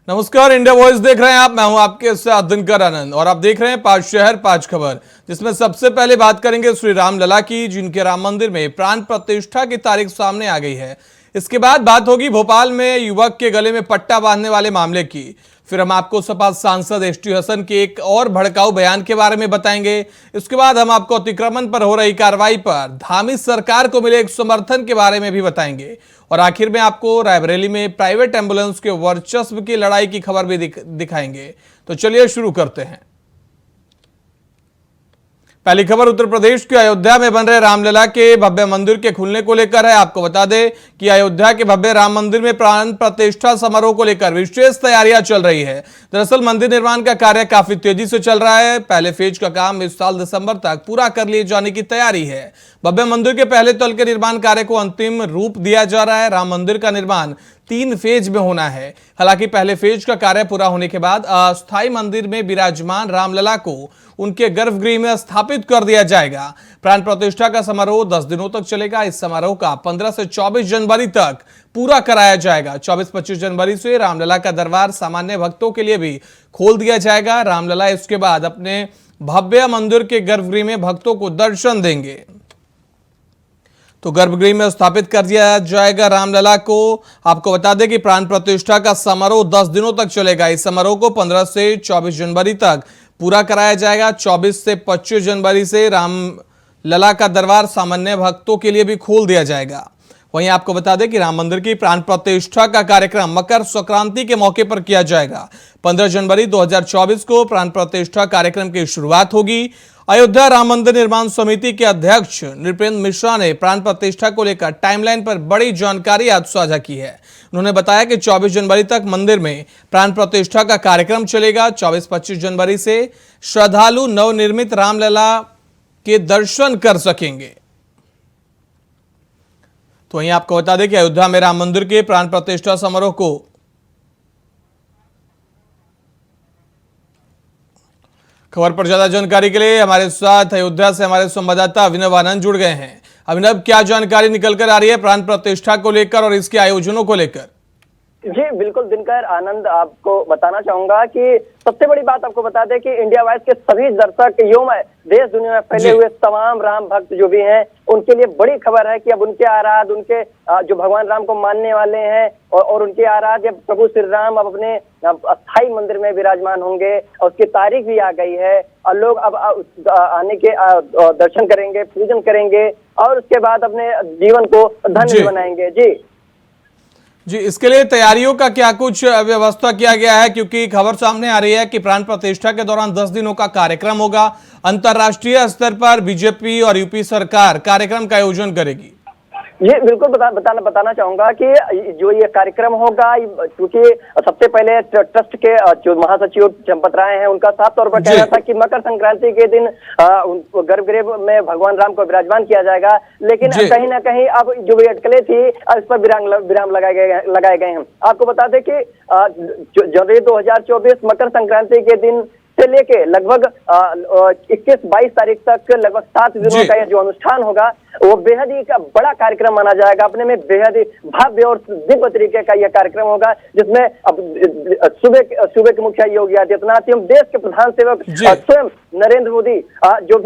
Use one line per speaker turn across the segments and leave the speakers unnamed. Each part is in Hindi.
नमस्कार, इंडिया वॉइस देख रहे हैं आप। मैं हूं आपके साथ दिनकर आनंद और आप देख रहे हैं 5 शहर 5 खबर, जिसमें सबसे पहले बात करेंगे श्री राम लला की, जिनके राम मंदिर में प्राण प्रतिष्ठा की तारीख सामने आ गई है। इसके बाद बात होगी भोपाल में युवक के गले में पट्टा बांधने वाले मामले की। फिर हम आपको सपा सांसद एसटी हसन के एक और भड़काऊ बयान के बारे में बताएंगे। इसके बाद हम आपको अतिक्रमण पर हो रही कार्रवाई पर धामी सरकार को मिले एक समर्थन के बारे में भी बताएंगे। और आखिर में आपको रायबरेली में प्राइवेट एम्बुलेंस के वर्चस्व की लड़ाई की खबर भी दिखाएंगे। तो चलिए शुरू करते हैं। पहली खबर उत्तर प्रदेश के अयोध्या में बन रहे रामलला के भव्य मंदिर के खुलने को लेकर है। आपको बता दें कि अयोध्या के भव्य राम मंदिर में प्राण प्रतिष्ठा समारोह को लेकर विशेष तैयारियां चल रही है। दरअसल मंदिर निर्माण का कार्य काफी तेजी से चल रहा है। पहले फेज का काम इस साल दिसंबर तक पूरा कर लिए जाने की तैयारी है। भव्य मंदिर के पहले तल के निर्माण कार्य को अंतिम रूप दिया जा रहा है। राम मंदिर का निर्माण 3 फेज में होना है। हालांकि पहले फेज का कार्य पूरा होने के बाद अस्थायी मंदिर में विराजमान रामलला को उनके गर्भगृह में स्थापित कर दिया जाएगा। प्राण प्रतिष्ठा का समारोह 10 दिनों तक चलेगा। इस समारोह का 15 से 24 जनवरी तक पूरा कराया जाएगा। 24-25 जनवरी से रामलला का दरबार सामान्य भक्तों के लिए भी खोल दिया जाएगा। रामलला इसके बाद अपने भव्य मंदिर के गर्भगृह में भक्तों को दर्शन देंगे। तो गर्भगृह में स्थापित कर दिया जाएगा रामलला को। आपको बता दें कि प्राण प्रतिष्ठा का समारोह 10 दिनों तक चलेगा। इस समारोह को 15 से 24 जनवरी तक पूरा कराया जाएगा। 24 से 25 जनवरी से रामलला का दरबार सामान्य भक्तों के लिए भी खोल दिया जाएगा। वहीं आपको बता दें कि राम मंदिर की प्राण प्रतिष्ठा का कार्यक्रम मकर संक्रांति के मौके पर किया जाएगा। 15 जनवरी 2024 को प्राण प्रतिष्ठा कार्यक्रम की शुरुआत होगी। अयोध्या राम मंदिर निर्माण समिति के अध्यक्ष नृपेंद्र मिश्रा ने प्राण प्रतिष्ठा को लेकर टाइमलाइन पर बड़ी जानकारी आज साझा की है। उन्होंने बताया कि 24 जनवरी तक मंदिर में प्राण प्रतिष्ठा का कार्यक्रम चलेगा। 24-25 जनवरी से श्रद्धालु नवनिर्मित रामलला के दर्शन कर सकेंगे। तो वहीं आपको बता दें कि अयोध्या में राम मंदिर के प्राण प्रतिष्ठा समारोह को खबर पर ज्यादा जानकारी के लिए हमारे साथ अयोध्या से हमारे संवाददाता अभिनव आनंद जुड़ गए हैं। अभिनव, क्या जानकारी निकल कर आ रही है प्राण प्रतिष्ठा को लेकर और इसके आयोजनों को लेकर?
जी बिल्कुल दिनकर आनंद, आपको बताना चाहूंगा कि सबसे बड़ी बात आपको बता दें कि इंडिया वॉइस के सभी दर्शक एवं देश दुनिया में फैले हुए तमाम राम भक्त जो भी हैं उनके लिए बड़ी खबर है कि अब उनके आराध्य, उनके जो भगवान राम को मानने वाले हैं और उनके आराध्य प्रभु श्री राम अब अपने अस्थाई मंदिर में विराजमान होंगे और उसकी तारीख भी आ गई है। और लोग अब आने के दर्शन करेंगे, पूजन करेंगे और उसके बाद अपने जीवन को धन्य बनाएंगे।
जी, इसके लिए तैयारियों का क्या कुछ व्यवस्था किया गया है? क्योंकि खबर सामने आ रही है कि प्राण प्रतिष्ठा के दौरान 10 दिनों का कार्यक्रम होगा। अंतर्राष्ट्रीय स्तर पर बीजेपी और यूपी सरकार कार्यक्रम का आयोजन करेगी।
ये बिल्कुल बताना चाहूंगा कि जो ये कार्यक्रम होगा, क्योंकि सबसे पहले ट्रस्ट के जो महासचिव चंपत राय हैं उनका साफ तौर पर कहना था कि मकर संक्रांति के दिन गर्भगृह में भगवान राम को विराजमान किया जाएगा। लेकिन कहीं ना कहीं अब जो भी अटकलें थी इस पर विराम लगाए गए हैं। आपको बता दें कि जनवरी 2024 मकर संक्रांति के दिन से लेके लगभग 21-22 तारीख तक लगभग 7 दिनों का यह जो अनुष्ठान होगा वो बेहद ही का बड़ा कार्यक्रम माना जाएगा। अपने में बेहद ही भव्य और दिव्य तरीके का यह कार्यक्रम होगा, जिसमें अब सूबे के मुखिया योगी आदित्यनाथ एवं देश के प्रधान सेवक स्वयं नरेंद्र मोदी जो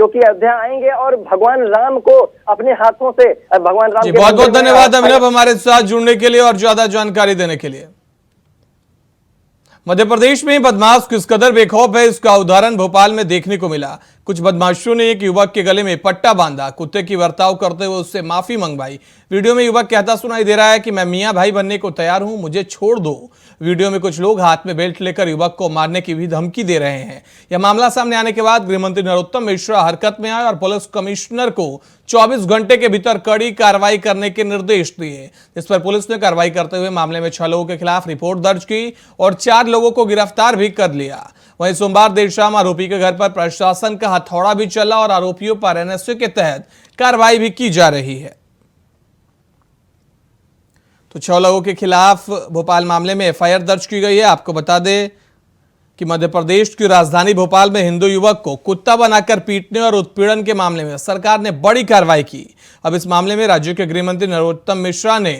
कि अयोध्या आएंगे और भगवान राम को अपने हाथों से भगवान राम।
बहुत बहुत धन्यवाद अभिनव हमारे साथ जुड़ने के लिए और ज्यादा जानकारी देने के लिए। मध्य प्रदेश में बदमाश किस कदर बेखौफ है, इसका उदाहरण भोपाल में देखने को मिला। कुछ बदमाशों ने एक युवक के गले में पट्टा बांधा, कुत्ते की बर्ताव करते हुए उससे माफी मंगवाई। वीडियो में युवक कहता सुनाई दे रहा है कि मैं मियां भाई बनने को तैयार हूं, मुझे छोड़ दो। वीडियो में कुछ लोग हाथ में बेल्ट लेकर युवक को मारने की भी धमकी दे रहे हैं। यह मामला सामने आने के बाद गृहमंत्री नरोत्तम मिश्रा हरकत में आए और पुलिस कमिश्नर को 24 घंटे के भीतर कड़ी कार्रवाई करने के निर्देश दिए। इस पर पुलिस ने कार्रवाई करते हुए मामले में 6 लोगों के खिलाफ रिपोर्ट दर्ज की और 4 लोगों को गिरफ्तार भी कर लिया। वहीं सोमवार देर शाम आरोपी के घर पर प्रशासन का हथौड़ा भी चला और आरोपियों पर एनएसए के तहत कार्रवाई भी की जा रही है। तो 6 लोगों के खिलाफ भोपाल मामले में एफआईआर दर्ज की गई है। आपको बता दें कि मध्य प्रदेश की राजधानी भोपाल में हिंदू युवक को कुत्ता बनाकर पीटने और उत्पीड़न के मामले में सरकार ने बड़ी कार्रवाई की। अब इस मामले में राज्य के गृह मंत्री नरोत्तम मिश्रा ने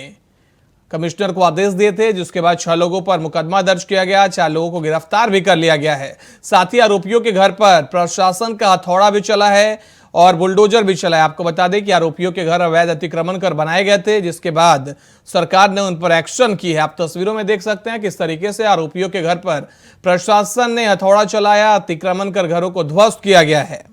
कमिश्नर को आदेश दिए थे, जिसके बाद 6 लोगों पर मुकदमा दर्ज किया गया, 4 लोगों को गिरफ्तार भी कर लिया गया है। साथ ही आरोपियों के घर पर प्रशासन का हथौड़ा भी चला है और बुलडोजर भी चला है। आपको बता दें कि आरोपियों के घर अवैध अतिक्रमण कर बनाए गए थे, जिसके बाद सरकार ने उन पर एक्शन की है। आप तस्वीरों में देख सकते हैं किस तरीके से आरोपियों के घर पर प्रशासन ने हथौड़ा चलाया, अतिक्रमण कर घरों को ध्वस्त किया गया है।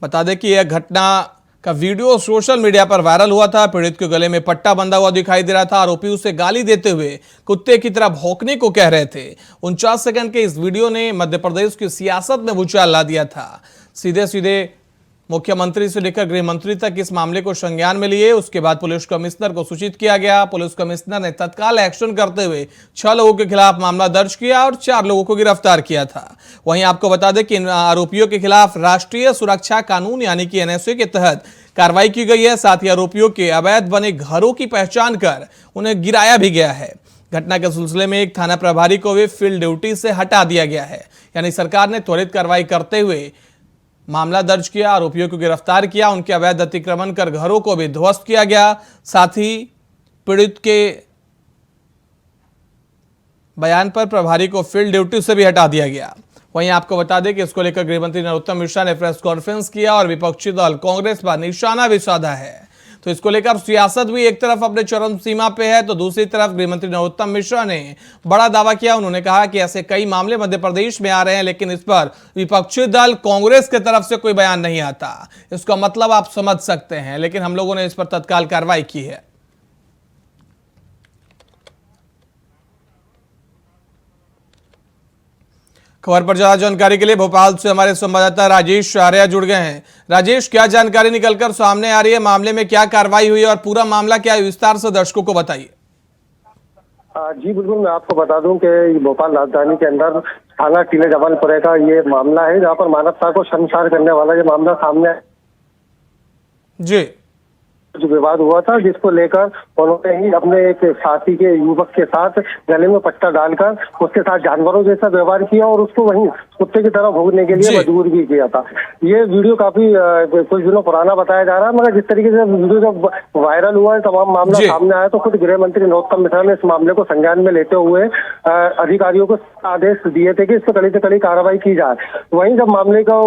बता दें कि यह घटना का वीडियो सोशल मीडिया पर वायरल हुआ था। पीड़ित के गले में पट्टा बंधा हुआ दिखाई दे रहा था। आरोपी उसे गाली देते हुए कुत्ते की तरह भौंकने को कह रहे थे। 49 सेकंड के इस वीडियो ने मध्य प्रदेश की सियासत में भूचाल ला दिया था। सीधे सीधे मुख्यमंत्री से लेकर गृह मंत्री तक इस मामले को संज्ञान में लिए। उसके बाद पुलिस कमिश्नर को सूचित किया गया। पुलिस कमिश्नर ने तत्काल एक्शन करते हुए 6 लोगों के खिलाफ मामला दर्ज किया और 4 लोगों को गिरफ्तार किया था। वहीं आपको बता दें कि इन आरोपियों के खिलाफ राष्ट्रीय सुरक्षा कानून यानी कि NSA के तहत कार्रवाई की गई है। साथ ही आरोपियों के अवैध बने घरों की पहचान कर उन्हें गिराया भी गया है। घटना के सिलसिले में एक थाना प्रभारी को भी फील्ड ड्यूटी से हटा दिया गया है। यानी सरकार ने त्वरित कार्रवाई करते हुए मामला दर्ज किया, आरोपियों को गिरफ्तार किया, उनके अवैध अतिक्रमण कर घरों को भी ध्वस्त किया गया। साथ ही पीड़ित के बयान पर प्रभारी को फील्ड ड्यूटी से भी हटा दिया गया। वहीं आपको बता दें कि इसको लेकर गृह मंत्री नरोत्तम मिश्रा ने प्रेस कॉन्फ्रेंस किया और विपक्षी दल कांग्रेस पर निशाना भी साधा है। तो इसको लेकर सियासत भी एक तरफ अपने चरम सीमा पे है, तो दूसरी तरफ गृह मंत्री नरोत्तम मिश्रा ने बड़ा दावा किया। उन्होंने कहा कि ऐसे कई मामले मध्य प्रदेश में आ रहे हैं, लेकिन इस पर विपक्षी दल कांग्रेस की तरफ से कोई बयान नहीं आता। इसका मतलब आप समझ सकते हैं, लेकिन हम लोगों ने इस पर तत्काल कार्रवाई की है। खबर पर ज्यादा जानकारी के लिए भोपाल से हमारे संवाददाता राजेश आर्या जुड़ गए हैं। राजेश, क्या जानकारी निकलकर सामने आ रही है? मामले में क्या कार्रवाई हुई और पूरा मामला क्या है, विस्तार से दर्शकों को बताइए।
जी बिल्कुल, मैं आपको बता दूं कि भोपाल राजधानी के अंदर थाना टीले जमालपुरे का ये मामला है, जहां पर मानवता को शर्मसार करने वाला ये मामला सामने
जी
जो विवाद हुआ था, जिसको लेकर उन्होंने ही अपने एक साथी के युवक के साथ गले में पट्टा डालकर उसके साथ जानवरों जैसा व्यवहार किया और उसको वहीं कुत्ते की तरह भोगने के लिए मजबूर भी किया था। ये वीडियो काफी कुछ दिनों पुराना बताया जा रहा है, मगर जिस तरीके से वीडियो जब वायरल हुआ है, तमाम मामला सामने आया, तो खुद गृह मंत्री नरोत्तम मिश्रा ने इस मामले को संज्ञान में लेते हुए अधिकारियों को आदेश दिए थे कि इस पर कड़ी से कड़ी कार्रवाई की जाए। वहीं जब मामले का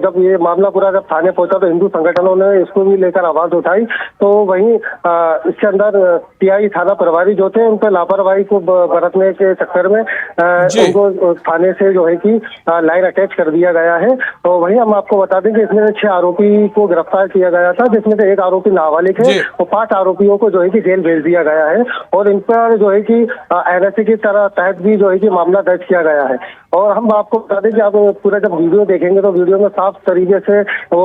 जब ये मामला पूरा जब थाने पहुंचा, तो हिंदू संगठनों ने इसको भी लेकर आवाज उठाई। तो वहीं इसके अंदर टीआई थाना प्रभारी जो थे, उन पर लापरवाही को बरतने के चक्कर में उनको थाने से जो है कि लाइन अटैच कर दिया गया है। तो वहीं हम आपको बता दें कि इसमें 6 आरोपी को गिरफ्तार किया गया था, जिसमें से 1 आरोपी नाबालिग है और 5 आरोपियों को जो है कि जेल भेज दिया गया है और इन पर जो है कि NSA की तरह तहत भी जो है कि मामला दर्ज किया गया है। और हम आपको बता दें कि आप पूरा जब वीडियो देखेंगे तो वीडियो में साफ तरीके से वो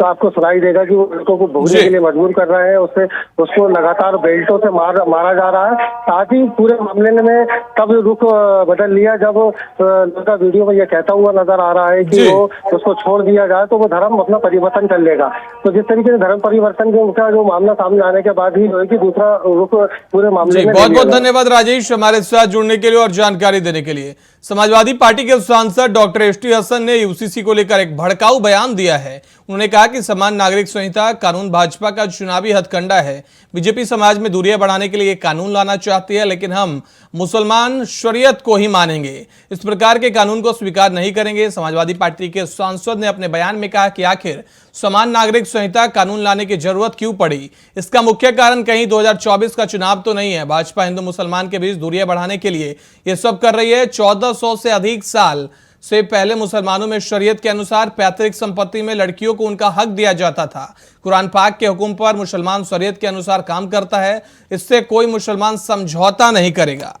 आपको सुनाई देगा कि वो लड़कों को भोगने के लिए मजबूर कर रहे हैं, उसको लगातार बेल्टों से मारा जा रहा है। साथ ही पूरे मामले में तब रुख बदल लिया जब लड़का वीडियो में यह कहता हुआ नजर आ रहा है कि वो उसको छोड़ दिया जाए तो वो धर्म अपना परिवर्तन कर लेगा। तो जिस तरीके से धर्म परिवर्तन का जो मामला सामने आने के बाद ही जो है कि दूसरा रुख पूरे मामले में।
बहुत बहुत धन्यवाद राजेश हमारे साथ जुड़ने के लिए और जानकारी देने के लिए। समाजवादी पार्टी के सांसद डॉक्टर एसटी हसन ने यूसीसी को लेकर एक भड़काऊ बयान दिया है। उन्होंने कहा कि समान नागरिक संहिता कानून भाजपा का चुनावी हथकंडा है। बीजेपी समाज में दूरियां बढ़ाने के लिए एक कानून लाना चाहती है, लेकिन हम मुसलमान शरीयत को ही मानेंगे, इस प्रकार के कानून को स्वीकार नहीं करेंगे। समाजवादी पार्टी के सांसद ने अपने बयान में कहा कि आखिर समान नागरिक संहिता कानून लाने की जरूरत क्यों पड़ी। इसका मुख्य कारण कहीं 2024 का चुनाव तो नहीं है। भाजपा हिंदू मुसलमान के बीच दूरियां बढ़ाने के लिए यह सब कर रही है। 1400 से अधिक साल से पहले मुसलमानों में शरीयत के अनुसार पैतृक संपत्ति में लड़कियों को उनका हक दिया जाता था। कुरान पाक के हुक्म पर मुसलमान शरीयत के अनुसार काम करता है, इससे कोई मुसलमान समझौता नहीं करेगा।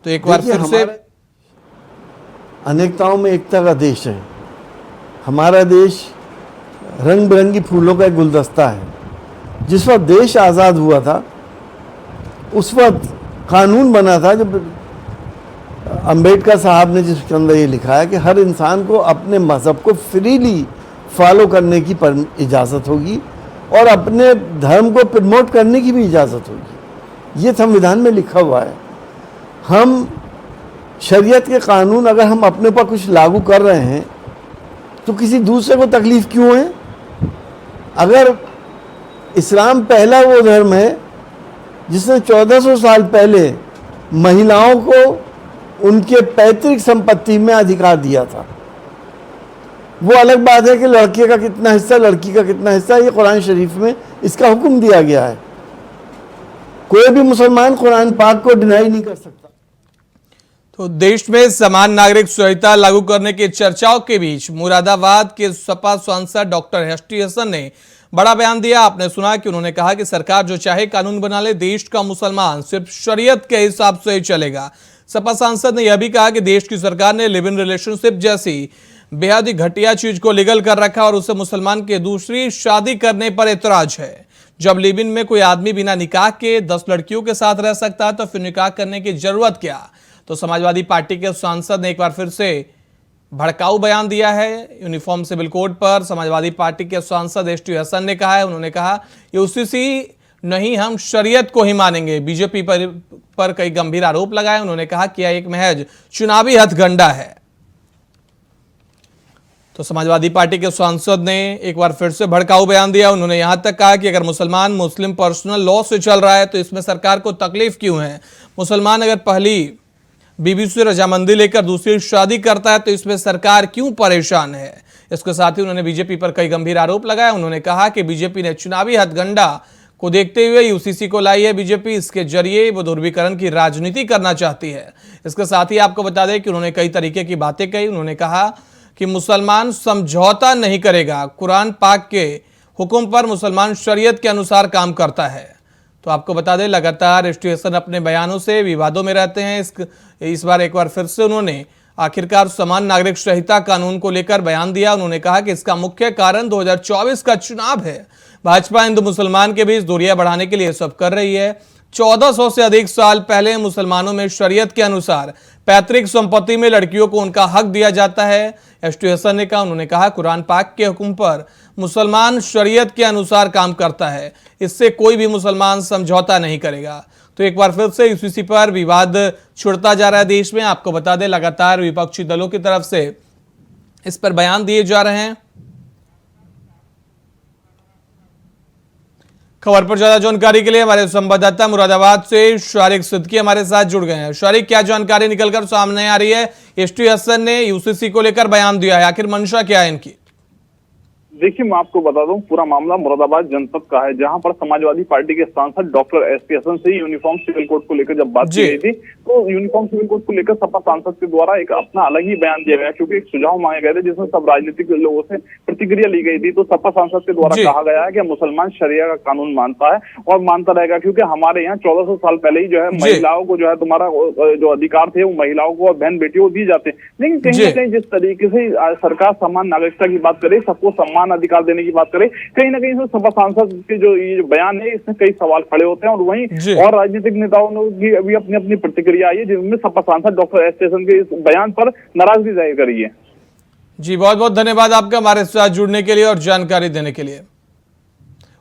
तो एक बार फिर से
अनेकताओं में एकता का देश है। हमारा देश रंग बिरंगी फूलों का एक गुलदस्ता है। जिस वक्त देश आज़ाद हुआ था उस वक्त कानून बना था, जब अंबेडकर साहब ने जिसके अंदर ये लिखा है कि हर इंसान को अपने मज़हब को फ्रीली फॉलो करने की इजाज़त होगी और अपने धर्म को प्रमोट करने की भी इजाज़त होगी। ये संविधान में लिखा हुआ है। हम शरीयत के कानून अगर हम अपने ऊपर कुछ लागू कर रहे हैं तो किसी दूसरे को तकलीफ़ क्यों है? अगर इस्लाम पहला वो धर्म है जिसने 1400 साल पहले महिलाओं को उनके पैतृक संपत्ति में अधिकार दिया था। वो अलग बात है कि लड़के का कितना हिस्सा, लड़की का कितना हिस्सा, ये कुरान शरीफ में इसका हुक्म दिया गया है। कोई भी मुसलमान कुरान पाक को डिनाई नहीं कर सकता।
तो देश में समान नागरिक संहिता लागू करने की चर्चाओं के बीच मुरादाबाद के सपा सांसद डॉक्टर एसटी हसन ने बड़ा बयान दिया। आपने सुना कि उन्होंने कहा कि सरकार जो चाहे कानून बना ले, देश का मुसलमान सिर्फ शरीयत के हिसाब से ही चलेगा। सपा सांसद ने यह भी कहा कि देश की सरकार ने लिव इन रिलेशनशिप जैसी बेहद ही घटिया चीज को लीगल कर रखा और उसे मुसलमान के दूसरी शादी करने पर एतराज है। जब लिव इन में कोई आदमी बिना निकाह के 10 लड़कियों के साथ रह सकता है तो फिर निकाह करने की जरूरत क्या। तो समाजवादी पार्टी के सांसद ने एक बार फिर से भड़काऊ बयान दिया है यूनिफॉर्म सिविल कोड पर। समाजवादी पार्टी के सांसद एसटी हसन ने कहा है, उन्होंने कहा यूसीसी नहीं, हम शरीयत को ही मानेंगे। बीजेपी पर कई गंभीर आरोप लगाए। उन्होंने कहा कि यह एक महज चुनावी हथकंडा है। तो समाजवादी पार्टी के सांसद ने एक बार फिर से भड़काऊ बयान दिया। उन्होंने यहां तक कहा कि अगर मुसलमान मुस्लिम पर्सनल लॉ से चल रहा है तो इसमें सरकार को तकलीफ क्यों है। मुसलमान अगर पहली बीबी से रजामंदी लेकर दूसरी शादी करता है तो इसमें सरकार क्यों परेशान है। इसके साथ ही उन्होंने बीजेपी पर कई गंभीर आरोप लगाए। उन्होंने कहा कि बीजेपी ने चुनावी हथकंडा को देखते हुए यूसीसी को लाई है। बीजेपी इसके जरिए वो ध्रुवीकरण की राजनीति करना चाहती है। इसके साथ ही आपको बता दें कि उन्होंने कई तरीके की बातें कही। उन्होंने कहा कि मुसलमान समझौता नहीं करेगा, कुरान पाक के हुक्म पर मुसलमान शरीयत के अनुसार काम करता है। तो आपको बता दें लगातार एसटी हसन अपने बयानों से विवादों में रहते हैं। इस बार एक बार फिर से उन्होंने आखिरकार समान नागरिक संहिता कानून को लेकर बयान दिया। उन्होंने कहा कि इसका मुख्य कारण 2024 का चुनाव है। भाजपा हिंदू मुसलमान के बीच दूरियां बढ़ाने के लिए सब कर रही है। 1400 से अधिक साल पहले मुसलमानों में शरीयत के अनुसार पैतृक संपत्ति में लड़कियों को उनका हक दिया जाता है। एसटी हसन ने कहा, उन्होंने कहा कुरान पाक के हुक्म पर मुसलमान शरीयत के अनुसार काम करता है, इससे कोई भी मुसलमान समझौता नहीं करेगा। तो एक बार फिर से यूसीसी पर विवाद छिड़ता जा रहा है देश में। आपको बता दें लगातार विपक्षी दलों की तरफ से इस पर बयान दिए जा रहे हैं। खबर पर ज्यादा जानकारी के लिए हमारे संवाददाता मुरादाबाद से शारिक सिद्दीकी हमारे साथ जुड़ गए हैं। शारिक, क्या जानकारी निकलकर सामने आ रही है? एसटी हसन ने यूसीसी को लेकर बयान दिया है, आखिर मंशा क्या है इनकी?
देखिए, मैं आपको बता दूं, पूरा मामला मुरादाबाद जनपद का है, जहां पर समाजवादी पार्टी के सांसद डॉक्टर एसटी हसन से यूनिफॉर्म सिविल कोड को लेकर जब बात की गई थी तो यूनिफॉर्म सिविल कोड को लेकर सपा सांसद के द्वारा एक अपना अलग ही बयान दिया गया, क्योंकि एक सुझाव मांगे गए थे जिसमें सब राजनीतिक लोगों से प्रतिक्रिया ली गई थी। तो सपा सांसद के द्वारा कहा गया है कि मुसलमान शरिया का कानून मानता है और मानता रहेगा, क्योंकि हमारे यहाँ 1400 साल पहले ही जो है महिलाओं को जो है तुम्हारा जो अधिकार थे वो महिलाओं को और बहन बेटियों को दिए जाते हैं। लेकिन कहीं ना कहीं जिस तरीके से सरकार समान नागरिकता की बात करे, सबको समान अधिकार देने की बात करे, कहीं ना कहीं सपा सांसद के जो ये बयान है इसमें कई सवाल खड़े होते हैं। और वहीं और राजनीतिक नेताओं ने भी अभी अपनी अपनी प्रतिक्रिया आई है, जिनमें सपा सांसद डॉक्टर एसटी हसन के इस बयान पर नाराजगी जाहिर करी है।
जी, बहुत बहुत धन्यवाद आपका हमारे साथ जुड़ने के लिए और जानकारी देने के लिए।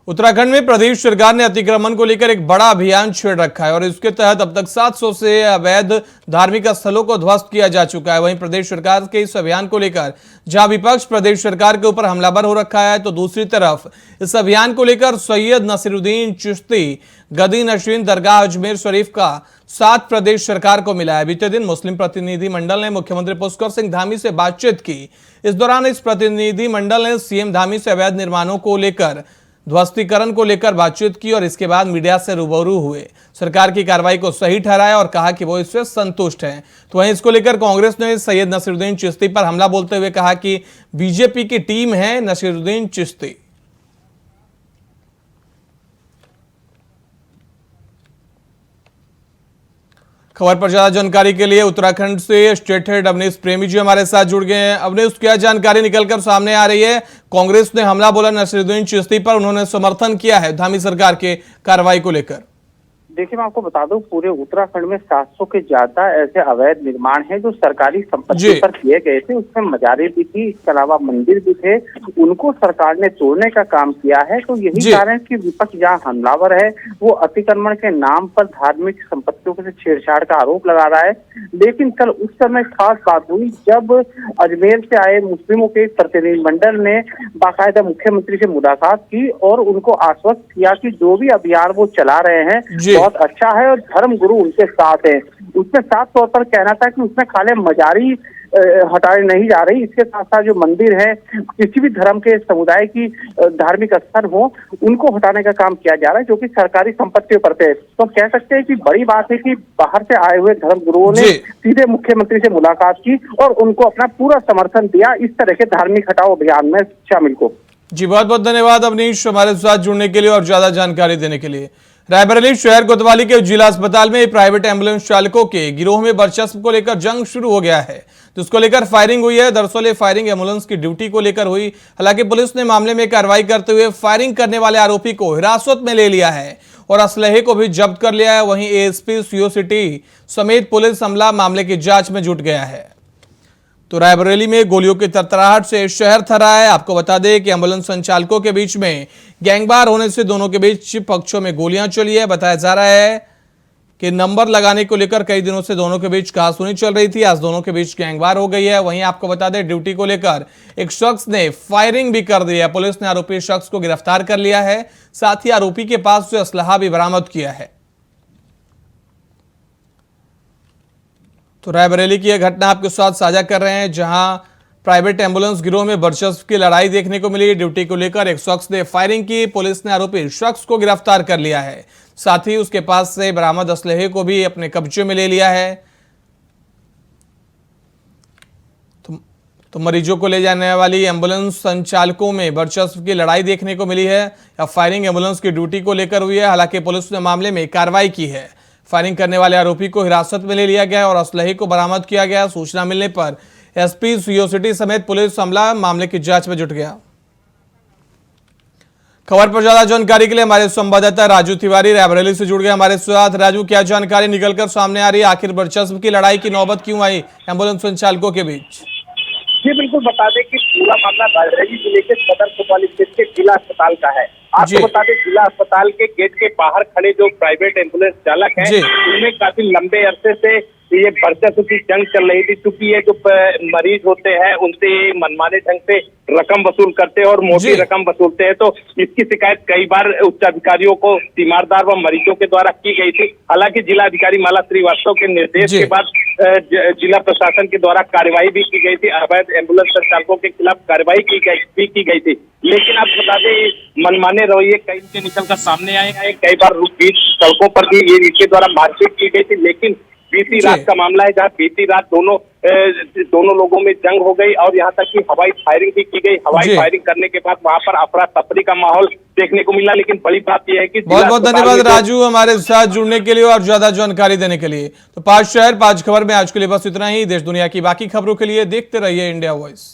उत्तराखंड में प्रदेश सरकार ने अतिक्रमण को लेकर एक बड़ा अभियान छेड़ रखा है और इसके तहत अब तक 700 से अवैध धार्मिक स्थलों को ध्वस्त किया जा चुका है। वहीं प्रदेश सरकार के इस अभियान को लेकर जहां विपक्ष प्रदेश सरकार के ऊपर हमलावर हो रखा है, तो दूसरी तरफ इस अभियान को लेकर सैयद नसीरुद्दीन चिश्ती गदी नशीन दरगाह अजमेर शरीफ का साथ प्रदेश सरकार को मिला है। बीते दिन मुस्लिम प्रतिनिधि मंडल ने मुख्यमंत्री पुष्कर सिंह धामी से बातचीत की। इस दौरान इस प्रतिनिधि मंडल ने सीएम धामी से अवैध निर्माणों को लेकर ध्वस्तीकरण को लेकर बातचीत की और इसके बाद मीडिया से रूबरू हुए। सरकार की कार्रवाई को सही ठहराया और कहा कि वो इससे संतुष्ट हैं। तो वहीं इसको लेकर कांग्रेस ने सैयद नसीरुद्दीन चिश्ती पर हमला बोलते हुए कहा कि बीजेपी की टीम है नसीरुद्दीन चिश्ती। खबर पर ज्यादा जानकारी के लिए उत्तराखंड से स्टेट हेड अवनीश प्रेमी जी हमारे साथ जुड़ गए हैं। अवनीश, क्या जानकारी निकलकर सामने आ रही है? कांग्रेस ने हमला बोला नसीरुद्दीन चिश्ती पर, उन्होंने समर्थन किया है धामी सरकार के कार्रवाई को लेकर।
देखिए, मैं आपको बता दूं, पूरे उत्तराखंड में 700 के ज्यादा ऐसे अवैध निर्माण हैं जो सरकारी संपत्ति पर किए गए थे। उसमें मजारें भी थी, इसके अलावा मंदिर भी थे, उनको सरकार ने तोड़ने का काम किया है। तो यही कारण है कि विपक्ष जहाँ हमलावर है, वो अतिक्रमण के नाम पर धार्मिक संपत्तियों से छेड़छाड़ का आरोप लगा रहा है। लेकिन कल उस समय खास बात हुई जब अजमेर से आए मुस्लिमों के प्रतिनिधिमंडल ने बाकायदा मुख्यमंत्री से मुलाकात की और उनको आश्वस्त किया कि जो भी अभियान वो चला रहे हैं बहुत अच्छा है और धर्म गुरु उनके साथ है। उसमें साफ तौर पर कहना था कि उसमें खाली मजारी हटाए नहीं जा रही, इसके साथ साथ जो मंदिर है, किसी भी धर्म के समुदाय की धार्मिक स्थल हो, उनको हटाने का काम किया जा रहा है, जो कि सरकारी संपत्तियों पर थे। तो हम कह सकते हैं कि बड़ी बात है कि बाहर से आए हुए धर्म गुरुओं ने सीधे मुख्यमंत्री से मुलाकात की और उनको अपना पूरा समर्थन दिया इस तरह के धार्मिक हटाओ अभियान में शामिल को।
जी, बहुत बहुत धन्यवाद अवनीश हमारे साथ जुड़ने के लिए और ज्यादा जानकारी देने के लिए। रायबरेली शहर कोतवाली के जिला अस्पताल में प्राइवेट एम्बुलेंस चालकों के गिरोह में वर्चस्व को लेकर जंग शुरू हो गया है, जिसको लेकर फायरिंग हुई है। दरअसल ये फायरिंग एम्बुलेंस की ड्यूटी को लेकर हुई। हालांकि पुलिस ने मामले में कार्रवाई करते हुए फायरिंग करने वाले आरोपी को हिरासत में ले लिया है और असलहे को भी जब्त कर लिया है। वहीं एएसपी सीओ सिटी समेत पुलिस अमला मामले की जांच में जुट गया है। तो रायबरेली में गोलियों की तरतराहट से शहर थरा है। आपको बता दें कि एम्बुलेंस संचालकों के बीच में गैंगवार होने से दोनों के बीच पक्षों में गोलियां चली है। बताया जा रहा है कि नंबर लगाने को लेकर कई दिनों से दोनों के बीच कहासुनी चल रही थी। आज दोनों के बीच गैंगवार हो गई है। वहीं आपको बता दें, ड्यूटी को लेकर एक शख्स ने फायरिंग भी कर दी है। पुलिस ने आरोपी शख्स को गिरफ्तार कर लिया है, साथ ही आरोपी के पास से असलहा भी बरामद किया है। तो रायबरेली की यह घटना आपके साथ साझा कर रहे हैं, जहां प्राइवेट एम्बुलेंस गिरोह में वर्चस्व की लड़ाई देखने को मिली। ड्यूटी को लेकर एक शख्स ने फायरिंग की। पुलिस ने आरोपी शख्स को गिरफ्तार कर लिया है, साथ ही उसके पास से बरामद असलहे को भी अपने कब्जे में ले लिया है। तो मरीजों को ले जाने वाली एम्बुलेंस संचालकों में वर्चस्व की लड़ाई देखने को मिली है या फायरिंग एम्बुलेंस की ड्यूटी को लेकर हुई है। हालांकि पुलिस ने मामले में कार्रवाई की है। फायरिंग करने वाले आरोपी को हिरासत में ले लिया गया और असलहे को बरामद किया गया। सूचना मिलने पर एसपी सीओ सिटी समेत पुलिस अमला मामले की जांच में जुट गया। खबर पर ज्यादा जानकारी के लिए हमारे संवाददाता राजू तिवारी रायबरेली से जुड़ गए हमारे साथ। राजू, क्या जानकारी निकलकर सामने आ रही है? आखिर वर्चस्व की लड़ाई की नौबत क्यों आई एम्बुलेंस संचालकों के बीच?
जी बिल्कुल, बता दें कि पूरा मामला रायबरेली जिले के सदर कोतवाली क्षेत्र के जिला अस्पताल का है। आपको बता दें, जिला अस्पताल के गेट के बाहर खड़े जो प्राइवेट एम्बुलेंस चालक हैं, उनमें काफी लंबे अरसे से ये वर्चस्व की जंग चल रही थी। क्योंकि ये जो मरीज होते हैं उनसे मनमाने ढंग से रकम वसूल करते हैं और मोटी रकम वसूलते हैं। तो इसकी शिकायत कई बार उच्चाधिकारियों को तीमारदार व मरीजों के द्वारा की गई थी। हालांकि जिला अधिकारी माला श्रीवास्तव के निर्देश के बाद जिला प्रशासन के द्वारा कार्रवाई भी की गई थी। अवैध एम्बुलेंस संचालकों के खिलाफ कार्रवाई की गई थी। लेकिन आप बता दें, मनमाने रवैये कई से निकलकर सामने आए हैं। कई बार बीच सड़कों पर भी ये इनके द्वारा मारपीट की गई थी। लेकिन बीती रात का मामला है, जहाँ बीती रात दोनों लोगों में जंग हो गई और यहाँ तक कि हवाई फायरिंग भी की गई। हवाई फायरिंग करने के बाद वहाँ पर अफरा तफरी का माहौल देखने को मिला। लेकिन बड़ी बात यह है कि
बहुत बहुत धन्यवाद राजू हमारे साथ जुड़ने के लिए और ज्यादा जानकारी देने के लिए। तो 5 शहर 5 खबर में आज के लिए बस इतना ही। देश दुनिया की बाकी खबरों के लिए देखते रहिए इंडिया वॉइस।